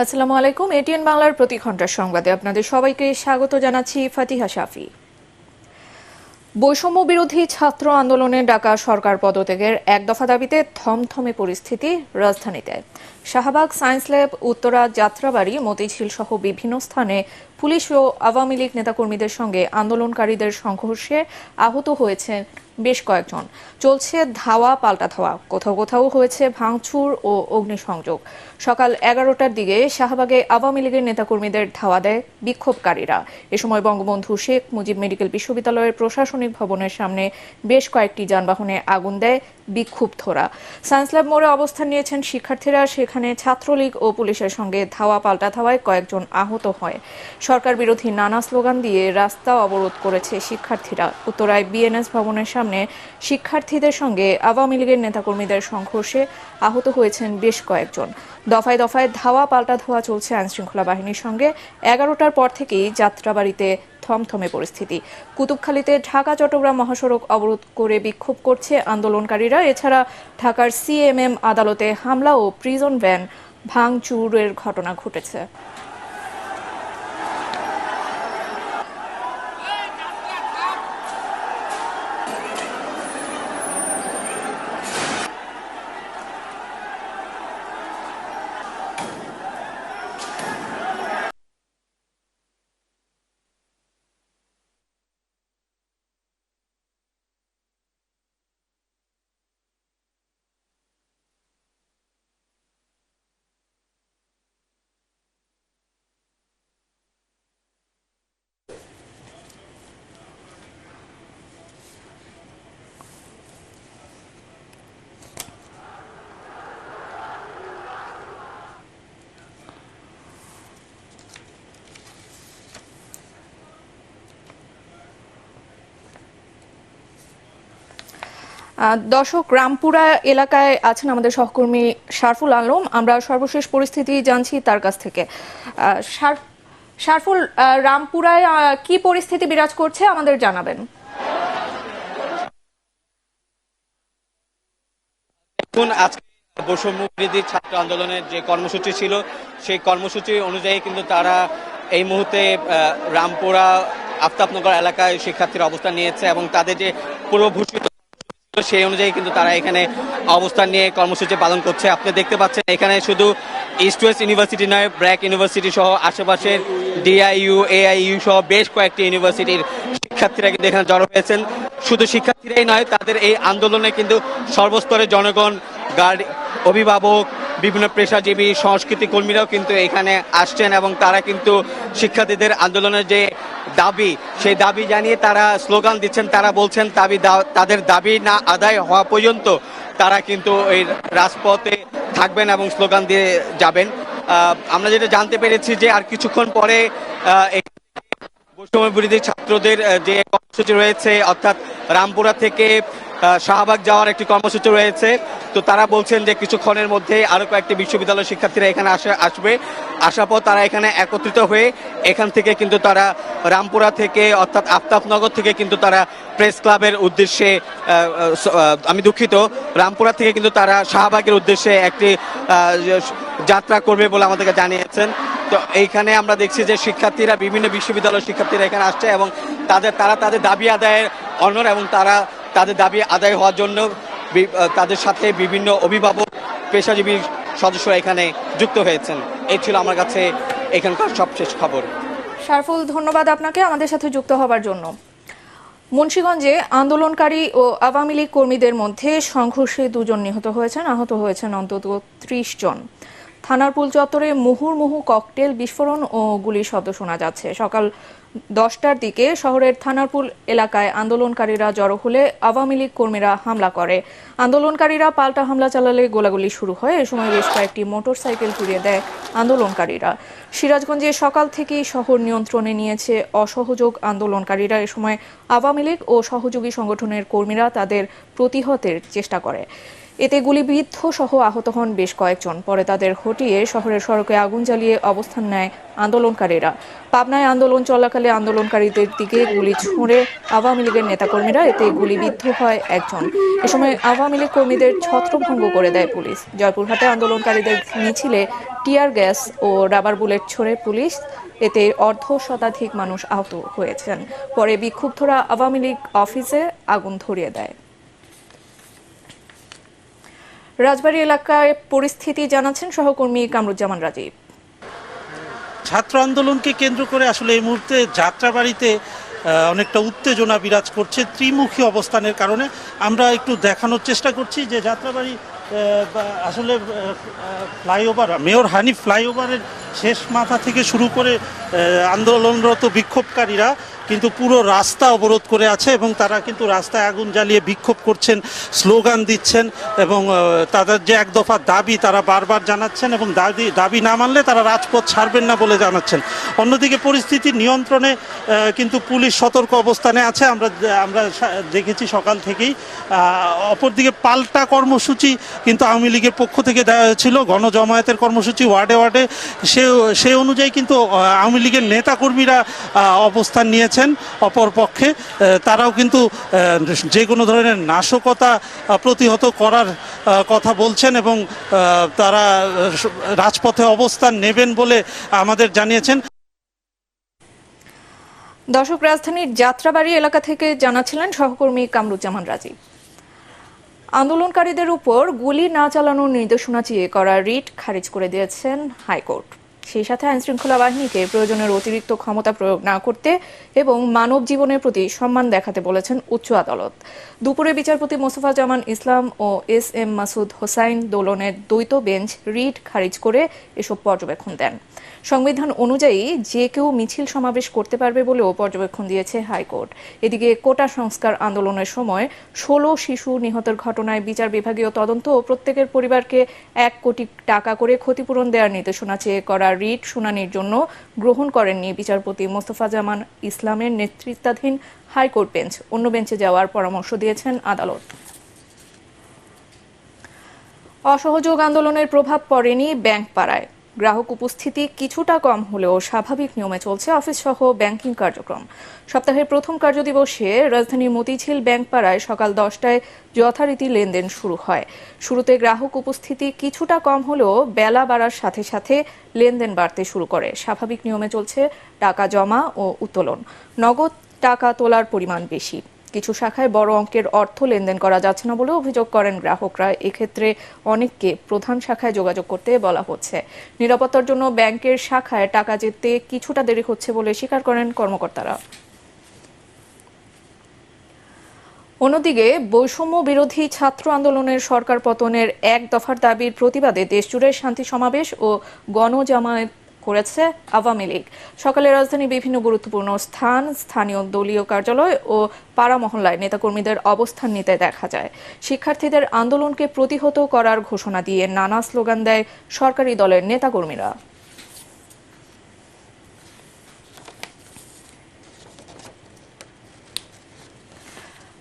আসসালামু আলাইকুম। এটিএন বাংলার প্রতি ঘন্টার সংবাদে আপনাদের সবাইকে স্বাগত জানাচ্ছি ফাতিহা শাফি। বৈষম্য বিরোধী ছাত্র আন্দোলনে ডাকা সরকার পদত্যাগের এক দফা দাবিতে থমথমে পরিস্থিতি রাজধানীতে। শাহবাগ সায়েন্স ল্যাব, উত্তরা, যাত্রাবাড়ি, মতিঝিল সহ বিভিন্ন স্থানে পুলিশ ও আওয়ামী লীগ নেতাকর্মীদের সঙ্গে আন্দোলনকারীদের সংঘর্ষে আহত হয়েছেন বেশ কয়েকজন। চলছে ধাওয়া পাল্টা ধাওয়া, কোথাও কোথাও হয়েছে ভাঙচুর ও অগ্নিসংযোগ। সকাল 11টার দিকে শাহবাগে আওয়ামী লীগের নেতাকর্মীদের ধাওয়া দেয় বিক্ষোভকারীরা। এ সময় বঙ্গবন্ধু শেখ মুজিব মেডিকেল বিশ্ববিদ্যালয়ের প্রশাসনিক ভবনের সামনে বেশ কয়েকটি যানবাহনে আগুন দেয় বিক্ষুব্ধরা। সায়েন্স ল্যাব মোড়ে অবস্থান নিয়েছেন শিক্ষার্থীরা। সেখানে ছাত্রলীগ ও পুলিশের সঙ্গে ধাওয়া পাল্টা ধাওয়ায় কয়েকজন আহত হয়। সরকার বিরোধী নানা স্লোগান দিয়ে রাস্তা অবরোধ করেছে শিক্ষার্থীরা। উত্তরায় বিএনএস ভবনের সামনে শিক্ষার্থীদের সঙ্গে আওয়ামী লীগের নেতাকর্মীদের সংঘর্ষে আহত হয়েছেন বেশ কয়েকজন। দফায় দফায় ধাওয়া পাল্টা ধাওয়া চলছে আইনশৃঙ্খলা বাহিনীর সঙ্গে। 11টার পর থেকেই যাত্রাবাড়িতে থমথমে পরিস্থিতি। কুতুবখালীতে ঢাকা চট্টগ্রাম মহাসড়ক অবরোধ করে বিক্ষোভ করছে আন্দোলনকারীরা। এছাড়া ঢাকার সিএমএম আদালতে হামলা ও প্রিজন ভ্যান ভাঙচুরের ঘটনা ঘটেছে। দর্শক, রামপুরা এলাকায় আছেন আমাদের সহকর্মী শারফুল আলম। আমরা সর্বশেষ পরিস্থিতি জানছি তার কাছ থেকে। শারফুল, রামপুরায় কি পরিস্থিতি বিরাজ করছে আমাদের জানাবেন। দেখুন, আজকে বৈষম্য বিরোধী ছাত্র আন্দোলনের যে কর্মসূচি ছিল সেই কর্মসূচি অনুযায়ী কিন্তু তারা এই মুহূর্তে রামপুরা আফতাবনগর এলাকায় শিক্ষার্থীরা অবস্থান নিয়েছে এবং তাদের যে পূর্বঘোষিত সেই অনুযায়ী কিন্তু তারা এখানে অবস্থান নিয়ে কর্মসূচি পালন করছে। আপনি দেখতে পাচ্ছেন এখানে শুধু ইস্ট ওয়েস্ট ইউনিভার্সিটি নয়, ব্র্যাক ইউনিভার্সিটি সহ আশেপাশের ডিআইইউ, এআইইউ সহ বেশ কয়েকটি ইউনিভার্সিটির শিক্ষার্থীরা কিন্তু এখানে জড়ো হয়েছেন। শুধু শিক্ষার্থীরাই নয়, তাদের এই আন্দোলনে কিন্তু সর্বস্তরের জনগণ, গার্ড, অভিভাবক, বিভিন্ন পেশাজীবী, সংস্কৃতি কর্মীরাও কিন্তু এখানে আসছেন এবং তারা কিন্তু শিক্ষার্থীদের আন্দোলনের যে দাবি সেই দাবি জানিয়ে তারা স্লোগান দিচ্ছেন। তারা বলছেন তাদের দাবি না আদায় হওয়া পর্যন্ত তারা কিন্তু এই রাজপথে থাকবেন এবং স্লোগান দিয়ে যাবেন। আমরা যেটা জানতে পেরেছি যে আর কিছুক্ষণ পরে বৈষম্য বিরোধী ছাত্রদের যে কর্মসূচি রয়েছে, অর্থাৎ রামপুরা থেকে শাহবাগ যাওয়ার একটি কর্মসূচি রয়েছে। তো তারা বলছেন যে কিছুক্ষণের মধ্যে আরো কয়েকটি বিশ্ববিদ্যালয়ের শিক্ষার্থীরা এখানে আসবে। আসার পর তারা এখানে একত্রিত হয়ে এখান থেকে কিন্তু তারা রামপুরা থেকে অর্থাৎ আফতাবনগর থেকে কিন্তু তারা প্রেস ক্লাবের উদ্দেশ্যে, আমি দুঃখিত, রামপুরা থেকে কিন্তু তারা শাহবাগের উদ্দেশ্যে একটি যাত্রা করবে বলে আমাদেরকে জানিয়েছেন। তো এইখানে আমরা দেখছি যে শিক্ষার্থীরা, বিভিন্ন বিশ্ববিদ্যালয়ের শিক্ষার্থীরা এখানে আসছে এবং তারা তাদের দাবি আদায়ের অনড় এবং তারা তাদের দাবি আদায় হওয়ার জন্য তাদের সাথে বিভিন্ন অভিভাবক, পেশাজীবী সদস্যরা এখানে যুক্ত হয়েছেন। এই ছিল আমার কাছে এখানকার সবশেষ খবর। শারফুল, ধন্যবাদ আপনাকে আমাদের সাথে যুক্ত হবার জন্য। মুন্সিগঞ্জে আন্দোলনকারী ও আওয়ামী লীগ কর্মীদের মধ্যে সংঘর্ষে 2 জন নিহত হয়েছেন, আহত হয়েছেন অন্তত 30 জন। থানার পুল চত্বরে মুহুর্মুহু ককটেল বিস্ফোরণ ও গুলির শব্দ শোনা যাচ্ছে। সকাল 10টার দিকে শহরের থানারপুল এলাকায় আন্দোলনকারীরা জড়ো হলে আওয়ামী লীগ কর্মীরা হামলা করে। আন্দোলনকারীরা পাল্টা হামলা চালালে গোলাগুলি শুরু হয়। এ সময় বেশ কয়েকটি মোটরসাইকেল পুড়িয়ে দেয় আন্দোলনকারীরা। সিরাজগঞ্জে সকাল থেকেই শহর নিয়ন্ত্রণে নিয়েছে অসহযোগ আন্দোলনকারীরা। এ সময় আওয়ামী লীগ ও সহযোগী সংগঠনের কর্মীরা তাদের প্রতিহতের চেষ্টা করে। এতে গুলিবিদ্ধ সহ আহত হন বেশ কয়েকজন। পরে তাদের হটিয়ে শহরের সড়কে আগুন জ্বালিয়ে অবস্থান নেয় আন্দোলনকারীরা। পাবনায় আন্দোলন চলাকালে আন্দোলনকারীদের দিকে গুলি ছুঁড়ে আওয়ামী লীগের নেতাকর্মীরা, এতে গুলিবিদ্ধ হয় একজন। এ সময় আওয়ামী লীগ কর্মীদের ছত্রভঙ্গ করে দেয় পুলিশ। জয়পুরহাটে আন্দোলনকারীদের মিছিলে টিয়ার গ্যাস ও রাবার বুলেট ছোড়ে পুলিশ। এতে অর্ধশতাধিক মানুষ আহত হয়েছেন। পরে বিক্ষুব্ধরা আওয়ামী লীগ অফিসে আগুন ধরিয়ে দেয়। রাজবাড়ী এলাকায় পরিস্থিতি জানাচ্ছেন সহকর্মী কামরুজ্জামান রাজীব। ছাত্র আন্দোলনকে কেন্দ্র করে আসলে এই মুহূর্তে যাত্রাবাড়িতে অনেকটা উত্তেজনা বিরাজ করছে ত্রিমুখী অবস্থানের কারণে। আমরা একটু দেখানোর চেষ্টা করছি যে যাত্রাবাড়ি আসলে ফ্লাইওভার মেয়র হানিফ ফ্লাইওভারের শেষ মাথা থেকে শুরু করে আন্দোলনরত বিক্ষোভকারীরা কিন্তু পুরো রাস্তা অবরোধ করে আছে এবং তারা কিন্তু রাস্তায় আগুন জ্বালিয়ে বিক্ষোভ করছেন, স্লোগান দিচ্ছেন এবং তাদের যে এক দফা দাবি তারা বারবার জানাচ্ছেন এবং দাবি না মানলে তারা রাজপথ ছাড়বেন না বলে জানাচ্ছেন। অন্যদিকে পরিস্থিতি নিয়ন্ত্রণে কিন্তু পুলিশ সতর্ক অবস্থানে আছে, আমরা দেখেছি সকাল থেকেই। অপরদিকে পাল্টা কর্মসূচি কিন্তু আওয়ামী লীগের পক্ষ থেকে দেওয়া হয়েছিল, গণজমায়েতের কর্মসূচি ওয়ার্ডে ওয়ার্ডে, সে অনুযায়ী কিন্তু আওয়ামী লীগের নেতাকর্মীরা অবস্থান নিয়েছেন। অপর পক্ষে তারাও কিন্তু যে কোনো ধরনের নাশকতা প্রতিহত করার কথা বলছেন এবং তারা রাজপথে অবস্থান নেবেন বলে আমাদের জানিয়েছেন। দর্শক, রাজধানীর যাত্রাবাড়ি এলাকা থেকে জানাচ্ছিলেন সহকর্মী কামরুজ্জামান রাজীব। আন্দোলনকারীদের উপর গুলি না চালানোর নির্দেশনা চেয়ে করা রিট খারিজ করে দিয়েছেন হাইকোর্ট। সেই সাথে আইনশৃঙ্খলা বাহিনীকে প্রয়োজনের অতিরিক্ত ক্ষমতা প্রয়োগ না করতে এবং মানব জীবনের প্রতি সম্মান দেখাতে বলেছেন উচ্চ আদালত। দুপুরে বিচারপতি মোস্তফা জামান ইসলাম ও SM মাসুদ হোসাইন দোলনের দ্বৈত বেঞ্চ রিট খারিজ করে এসব পর্যবেক্ষণ দেন। সংবিধান অনুযায়ী যে কেউ মিছিল সমাবেশ করতে পারবে বলেও পর্যবেক্ষণ দিয়েছে হাইকোর্ট। এদিকে কোটা সংস্কার আন্দোলনের সময় 16 শিশু নিহতের ঘটনায় বিচার বিভাগীয় তদন্ত ও প্রত্যেকের পরিবারকে 1 কোটি টাকা করে ক্ষতিপূরণ দেওয়ার নির্দেশনা চেয়ে করা রিট শুনানির জন্য গ্রহণ করেননি বিচারপতি মোস্তফা জামান ইসলামের নেতৃত্বাধীন হাইকোর্ট বেঞ্চ। অন্য বেঞ্চে যাওয়ার পরামর্শ দিয়েছেন আদালত। অসহযোগ আন্দোলনের প্রভাব পড়েনি ব্যাংক পাড়ায়। গ্রাহক উপস্থিতি কিছুটা কম হলেও স্বাভাবিক নিয়মে চলছে অফিস সহ ব্যাংকিং কার্যক্রম। সপ্তাহের প্রথম কার্যদিবসে রাজধানীর মতিঝিল ব্যাংক পাড়ায় সকাল 10টায় যথারীতি লেনদেন শুরু হয়। শুরুতে গ্রাহক উপস্থিতি কিছুটা কম হলেও বেলা বাড়ার সাথে সাথে লেনদেন বাড়তে শুরু করে। স্বাভাবিক নিয়মে চলছে টাকা জমা ও উত্তোলন। নগদ টাকা তোলার পরিমাণ বেশি। কিছু শাখায় বড় অঙ্কের অর্থ লেনদেন করা যাচ্ছে না বলে অভিযোগ করেন গ্রাহকরা। এক্ষেত্রে অনেককে প্রধান শাখায় যোগাযোগ করতে বলা হচ্ছে। নিরাপত্তার জন্য ব্যাংকের শাখায় টাকা যেতে কিছুটা দেরি হচ্ছে বলে স্বীকার করেন কর্মকর্তারা। অন্যদিকে বৈষম্য বিরোধী ছাত্র আন্দোলনের সরকার পতনের 1 দফার দাবির প্রতিবাদে দেশজুড়ে শান্তি সমাবেশ ও গণজামায়াত করেছে আওয়ামী লীগ। সকালে রাজধানীর বিভিন্ন গুরুত্বপূর্ণ স্থানীয় দলীয় কার্যালয় ও পাড়া মহল্লায় নেতাকর্মীদের অবস্থান নিতে দেখা যায়। শিক্ষার্থীদের আন্দোলনকে প্রতিহত করার ঘোষণা দিয়ে নানা স্লোগান দেয় সরকারি দলের নেতাকর্মীরা।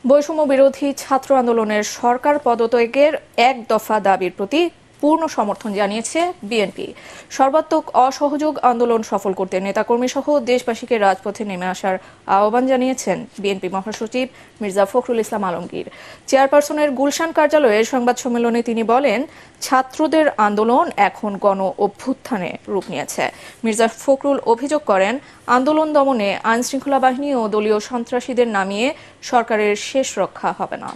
বৈষম্য বিরোধী ছাত্র আন্দোলনের সরকার পদত্যাগের 1 দফা দাবির প্রতি পূর্ণ সমর্থন জানিয়েছে বিএনপি। সর্বাত্মক অসহযোগ আন্দোলন সফল করতে নেতাকর্মী সহ দেশবাসীকে রাজপথে নেমে আসার আহ্বান জানিয়েছেন বিএনপি মহাসচিব মির্জা ফখরুল ইসলাম আলমগীর। চেয়ারপারসনের গুলশান কার্যালয়ে সংবাদ সম্মেলনে তিনি বলেন, ছাত্রদের আন্দোলন এখন গণ অভ্যুত্থানে রূপ নিয়েছে। মির্জা ফখরুল অভিযোগ করেন, আন্দোলন দমনে আইনশৃঙ্খলা বাহিনী ও দলীয় সন্ত্রাসীদের নামিয়ে সরকারের শেষ রক্ষা হবে না।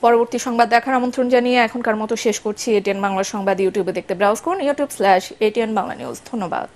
পরবর্তী সংবাদ দেখার আমন্ত্রণ জানিয়ে এখনকার মতো শেষ করছি। ATN বাংলা সংবাদ ইউটিউবে দেখতে ব্রাউজ করুন youtube/ATN বাংলা নিউজ। ধন্যবাদ।